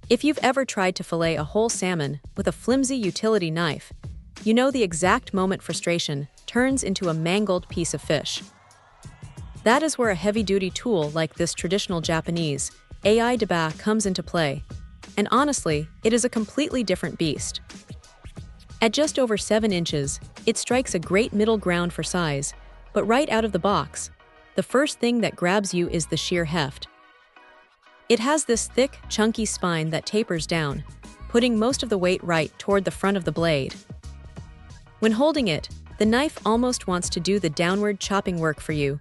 If you've ever tried to fillet a whole salmon with a flimsy utility knife, you know the exact moment frustration turns into a mangled piece of fish. That is where a heavy-duty tool like this traditional Japanese AI Deba comes into play. And honestly, it is a completely different beast. At just over 7 inches, it strikes a great middle ground for size, but right out of the box, the first thing that grabs you is the sheer heft. It has this thick, chunky spine that tapers down, putting most of the weight right toward the front of the blade. When holding it, the knife almost wants to do the downward chopping work for you,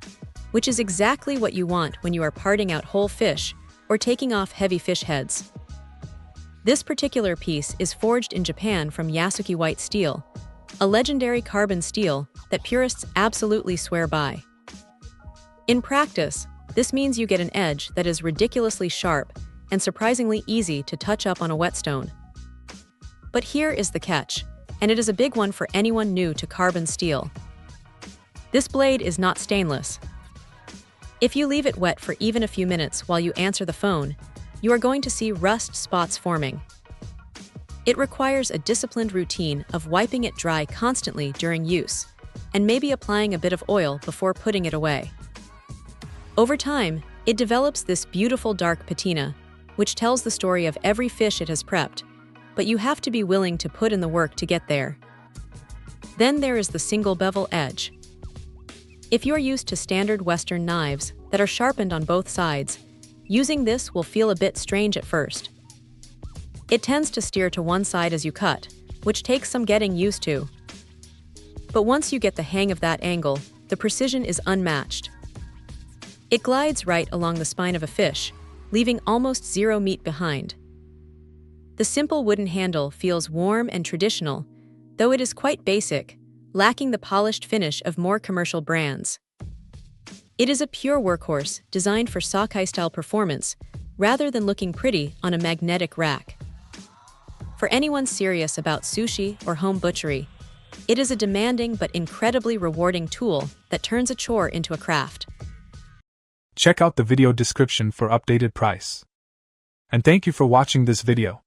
which is exactly what you want when you are parting out whole fish or taking off heavy fish heads. This particular piece is forged in Japan from Yasuki white steel, a legendary carbon steel that purists absolutely swear by. In practice, this means you get an edge that is ridiculously sharp and surprisingly easy to touch up on a whetstone. But here is the catch, and it is a big one for anyone new to carbon steel. This blade is not stainless. If you leave it wet for even a few minutes while you answer the phone, you are going to see rust spots forming. It requires a disciplined routine of wiping it dry constantly during use, and maybe applying a bit of oil before putting it away. Over time, it develops this beautiful dark patina, which tells the story of every fish it has prepped, but you have to be willing to put in the work to get there. Then there is the single bevel edge. If you're used to standard Western knives that are sharpened on both sides, using this will feel a bit strange at first. It tends to steer to one side as you cut, which takes some getting used to. But once you get the hang of that angle, the precision is unmatched. It glides right along the spine of a fish, leaving almost zero meat behind. The simple wooden handle feels warm and traditional, though it is quite basic, lacking the polished finish of more commercial brands. It is a pure workhorse designed for sockeye-style performance, rather than looking pretty on a magnetic rack. For anyone serious about sushi or home butchery, it is a demanding but incredibly rewarding tool that turns a chore into a craft. Check out the video description for updated price. And thank you for watching this video.